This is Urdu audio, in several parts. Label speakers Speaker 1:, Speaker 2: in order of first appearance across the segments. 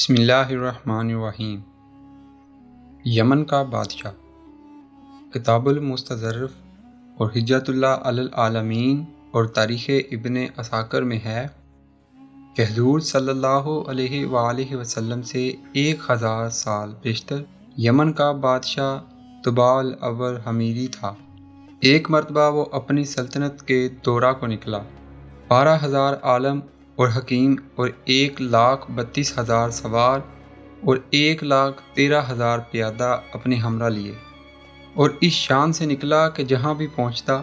Speaker 1: بسم اللہ الرحمن الرحیم۔ یمن کا بادشاہ کتاب المستظرف اور حجت اللہ علی العالمین اور تاریخ ابن عساکر میں ہے کہ حضور صلی اللہ علیہ وآلہ وسلم سے 1000 سال بیشتر یمن کا بادشاہ طبال اول حمیری تھا۔ ایک مرتبہ وہ اپنی سلطنت کے دورہ کو نکلا، 12,000 عالم اور حکیم اور 1,32,000 سوار اور 1,13,000 پیادہ اپنے ہمراہ لیے، اور اس شان سے نکلا کہ جہاں بھی پہنچتا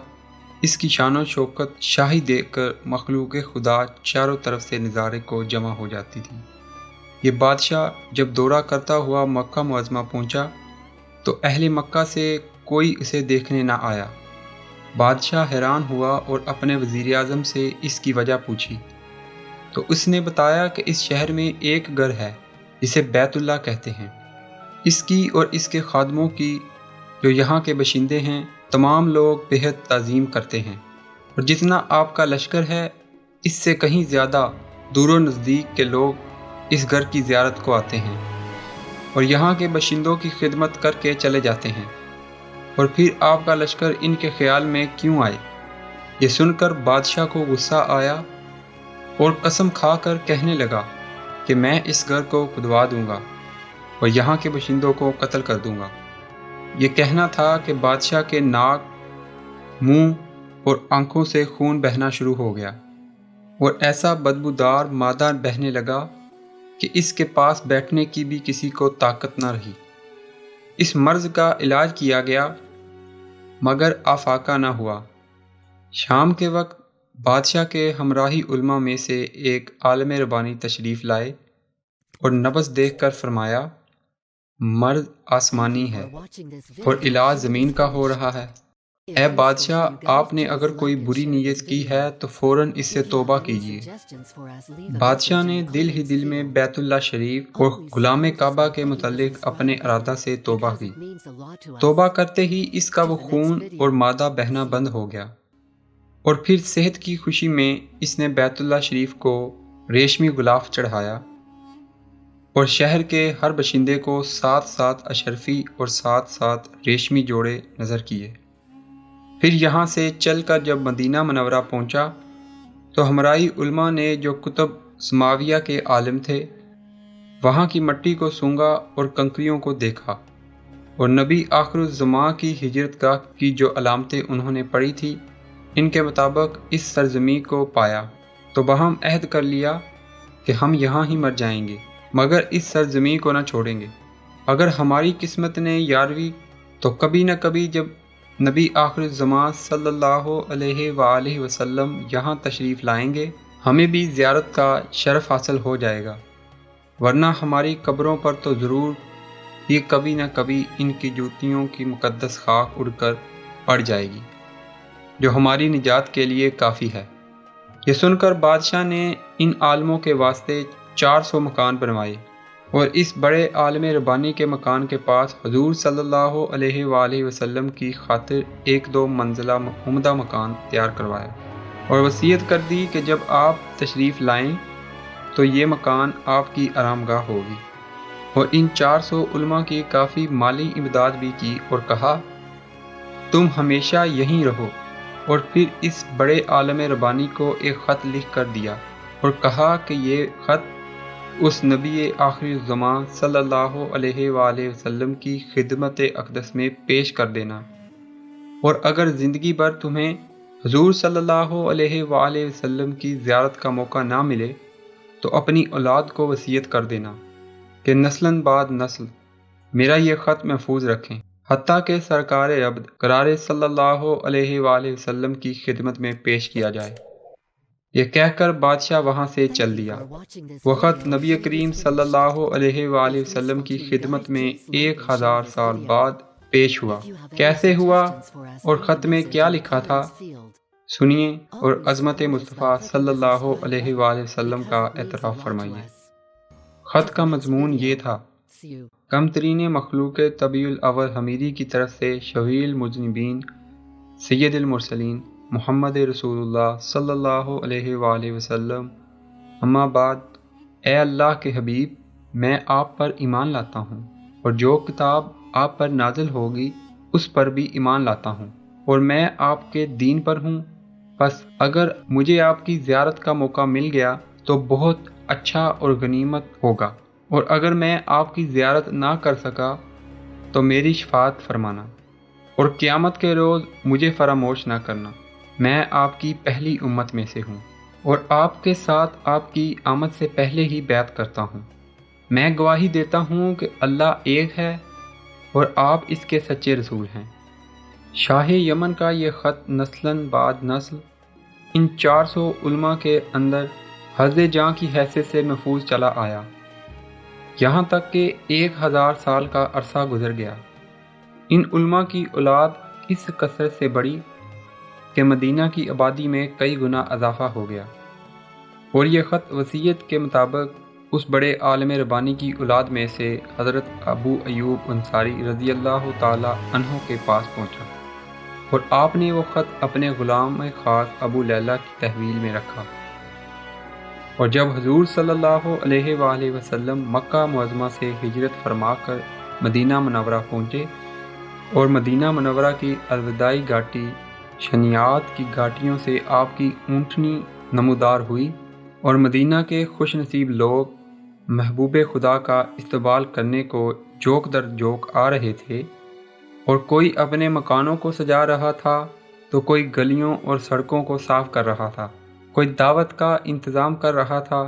Speaker 1: اس کی شان و شوکت شاہی دیکھ کر مخلوق خدا چاروں طرف سے نظارے کو جمع ہو جاتی تھی۔ یہ بادشاہ جب دورہ کرتا ہوا مکہ معظمہ پہنچا تو اہل مکہ سے کوئی اسے دیکھنے نہ آیا۔ بادشاہ حیران ہوا اور اپنے وزیر اعظم سے اس کی وجہ پوچھی تو اس نے بتایا کہ اس شہر میں ایک گھر ہے جسے بیت اللہ کہتے ہیں، اس کی اور اس کے خادموں کی جو یہاں کے باشندے ہیں تمام لوگ بہت تعظیم کرتے ہیں، اور جتنا آپ کا لشکر ہے اس سے کہیں زیادہ دور و نزدیک کے لوگ اس گھر کی زیارت کو آتے ہیں اور یہاں کے باشندوں کی خدمت کر کے چلے جاتے ہیں، اور پھر آپ کا لشکر ان کے خیال میں کیوں آئے؟ یہ سن کر بادشاہ کو غصہ آیا اور قسم کھا کر کہنے لگا کہ میں اس گھر کو کھدوا دوں گا اور یہاں کے باشندوں کو قتل کر دوں گا۔ یہ کہنا تھا کہ بادشاہ کے ناک، منہ اور آنکھوں سے خون بہنا شروع ہو گیا اور ایسا بدبودار مادہ بہنے لگا کہ اس کے پاس بیٹھنے کی بھی کسی کو طاقت نہ رہی۔ اس مرض کا علاج کیا گیا مگر آفاقہ نہ ہوا۔ شام کے وقت بادشاہ کے ہمراہی علماء میں سے ایک عالم ربانی تشریف لائے اور نبض دیکھ کر فرمایا، مرض آسمانی ہے اور علاج زمین کا ہو رہا ہے۔ اے بادشاہ، آپ نے اگر کوئی بری نیت کی ہے تو فوراً اس سے توبہ کیجیے۔ بادشاہ نے دل ہی دل میں بیت اللہ شریف اور غلام کعبہ کے متعلق اپنے ارادہ سے توبہ کی۔ توبہ کرتے ہی اس کا وہ خون اور مادہ بہنا بند ہو گیا، اور پھر صحت کی خوشی میں اس نے بیت اللہ شریف کو ریشمی غلاف چڑھایا اور شہر کے ہر باشندے کو 7 اشرفی اور 7 ریشمی جوڑے نظر کیے۔ پھر یہاں سے چل کر جب مدینہ منورہ پہنچا تو ہمراہی علماء نے جو کتب سماویہ کے عالم تھے وہاں کی مٹی کو سونگھا اور کنکریوں کو دیکھا، اور نبی آخر الزماں کی ہجرت گاہ کی جو علامتیں انہوں نے پڑھی تھی ان کے مطابق اس سرزمین کو پایا، تو باہم عہد کر لیا کہ ہم یہاں ہی مر جائیں گے مگر اس سرزمین کو نہ چھوڑیں گے۔ اگر ہماری قسمت نے یاروی تو کبھی نہ کبھی جب نبی آخر الزمان صلی اللہ علیہ وآلہ وسلم یہاں تشریف لائیں گے ہمیں بھی زیارت کا شرف حاصل ہو جائے گا، ورنہ ہماری قبروں پر تو ضرور یہ کبھی نہ کبھی ان کی جوتیوں کی مقدس خاک اڑ کر پڑ جائے گی جو ہماری نجات کے لیے کافی ہے۔ یہ سن کر بادشاہ نے ان عالموں کے واسطے 400 مکان بنوائے، اور اس بڑے عالم ربانی کے مکان کے پاس حضور صلی اللہ علیہ وآلہ وسلم کی خاطر 1-2 منزلہ عمدہ مکان تیار کروایا، اور وصیت کر دی کہ جب آپ تشریف لائیں تو یہ مکان آپ کی آرام گاہ ہوگی، اور ان 400 علماء کی کافی مالی امداد بھی کی اور کہا تم ہمیشہ یہیں رہو، اور پھر اس بڑے عالم ربانی کو ایک خط لکھ کر دیا اور کہا کہ یہ خط اس نبی آخری الزمان صلی اللہ علیہ وآلہ وسلم کی خدمت اقدس میں پیش کر دینا، اور اگر زندگی بھر تمہیں حضور صلی اللہ علیہ وآلہ وسلم کی زیارت کا موقع نہ ملے تو اپنی اولاد کو وصیت کر دینا کہ نسلاً بعد نسل میرا یہ خط محفوظ رکھیں، حتیٰ کہ سرکار عبد قرار صلی اللہ علیہ وآلہ وسلم کی خدمت میں پیش کیا جائے۔ یہ کہہ کر بادشاہ وہاں سے چل دیا۔ وہ خط نبی کریم صلی اللہ علیہ وآلہ وسلم کی خدمت میں 1000 سال بعد پیش ہوا۔ کیسے ہوا اور خط میں کیا لکھا تھا سنیے اور عظمت مصطفیٰ صلی اللہ علیہ وآلہ وسلم کا اعتراف فرمائیے۔ خط کا مضمون یہ تھا، کم ترین مخلوق طبیع الاول حمیری کی طرف سے شفیع المذنبین سید المرسلین محمد رسول اللہ صلی اللہ علیہ وآلہ وسلم، اما بعد، اے اللہ کے حبیب، میں آپ پر ایمان لاتا ہوں، اور جو کتاب آپ پر نازل ہوگی اس پر بھی ایمان لاتا ہوں، اور میں آپ کے دین پر ہوں۔ بس اگر مجھے آپ کی زیارت کا موقع مل گیا تو بہت اچھا اور غنیمت ہوگا، اور اگر میں آپ کی زیارت نہ کر سکا تو میری شفاعت فرمانا، اور قیامت کے روز مجھے فراموش نہ کرنا۔ میں آپ کی پہلی امت میں سے ہوں، اور آپ کے ساتھ آپ کی آمد سے پہلے ہی بیعت کرتا ہوں۔ میں گواہی دیتا ہوں کہ اللہ ایک ہے اور آپ اس کے سچے رسول ہیں۔ شاہ یمن کا یہ خط نسلاً بعد نسل ان 400 علماء کے اندر حرز جاں کی حیثیت سے محفوظ چلا آیا، یہاں تک کہ 1000 سال کا عرصہ گزر گیا۔ ان علماء کی اولاد اس کثرت سے بڑھی کہ مدینہ کی آبادی میں کئی گنا اضافہ ہو گیا، اور یہ خط وصیت کے مطابق اس بڑے عالم ربانی کی اولاد میں سے حضرت ابو ایوب انصاری رضی اللہ تعالی عنہ کے پاس پہنچا، اور آپ نے وہ خط اپنے غلام خاص ابو لیلہ کی تحویل میں رکھا۔ اور جب حضور صلی اللہ علیہ وآلہ وسلم مکہ معظمہ سے ہجرت فرما کر مدینہ منورہ پہنچے، اور مدینہ منورہ کی الوداعی گھاٹی شنیعات کی گھاٹیوں سے آپ کی اونٹنی نمودار ہوئی، اور مدینہ کے خوش نصیب لوگ محبوب خدا کا استقبال کرنے کو جوک در جوک آ رہے تھے، اور کوئی اپنے مکانوں کو سجا رہا تھا تو کوئی گلیوں اور سڑکوں کو صاف کر رہا تھا، کوئی دعوت کا انتظام کر رہا تھا،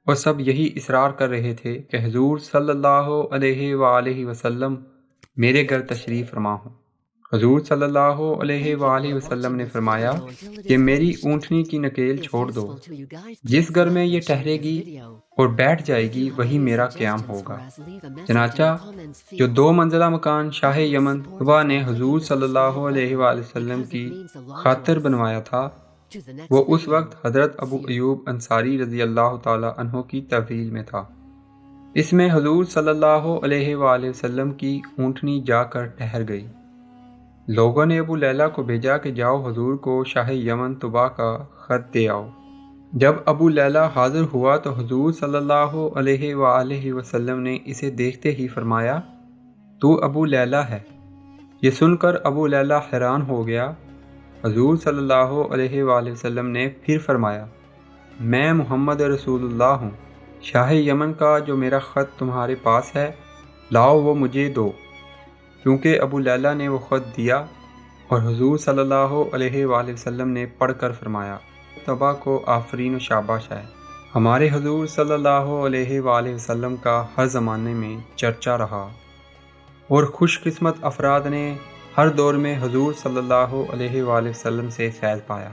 Speaker 1: اور سب یہی اصرار کر رہے تھے کہ حضور صلی اللہ علیہ وآلہ وسلم میرے گھر تشریف فرما ہوں۔ حضور صلی اللہ علیہ وآلہ وسلم نے فرمایا کہ میری اونٹنی کی نکیل چھوڑ دو، جس گھر میں یہ ٹھہرے گی اور بیٹھ جائے گی وہی میرا قیام ہوگا۔ چنانچہ جو 2 منزلہ مکان شاہ یمن طبع نے حضور صلی اللہ علیہ وآلہ وسلم کی خاطر بنوایا تھا، وہ اس وقت حضرت ابو ایوب انصاری رضی اللہ تعالی عنہ کی تحویل میں تھا۔ اس میں حضور صلی اللہ علیہ وآلہ وسلم کی اونٹنی جا کر ٹھہر گئی۔ لوگوں نے ابو لیلہ کو بھیجا کہ جاؤ حضور کو شاہ یمن طبع کا خط دے آؤ۔ جب ابو لیلہ حاضر ہوا تو حضور صلی اللہ علیہ وآلہ وسلم نے اسے دیکھتے ہی فرمایا، تو ابو لیلہ ہے۔ یہ سن کر ابو لیلہ حیران ہو گیا۔ حضور صلی اللہ علیہ وآلہ وسلم نے پھر فرمایا، میں محمد رسول اللہ ہوں۔ شاہ یمن کا جو میرا خط تمہارے پاس ہے لاؤ وہ مجھے دو۔ کیونکہ ابو لیلہ نے وہ خط دیا، اور حضور صلی اللہ علیہ وآلہ وسلم نے پڑھ کر فرمایا، طبع کو آفرین و شاباش ہے۔ ہمارے حضور صلی اللہ علیہ وآلہ وسلم کا ہر زمانے میں چرچا رہا، اور خوش قسمت افراد نے ہر دور میں حضور صلی اللہ علیہ وآلہ وسلم سے فیض پایا۔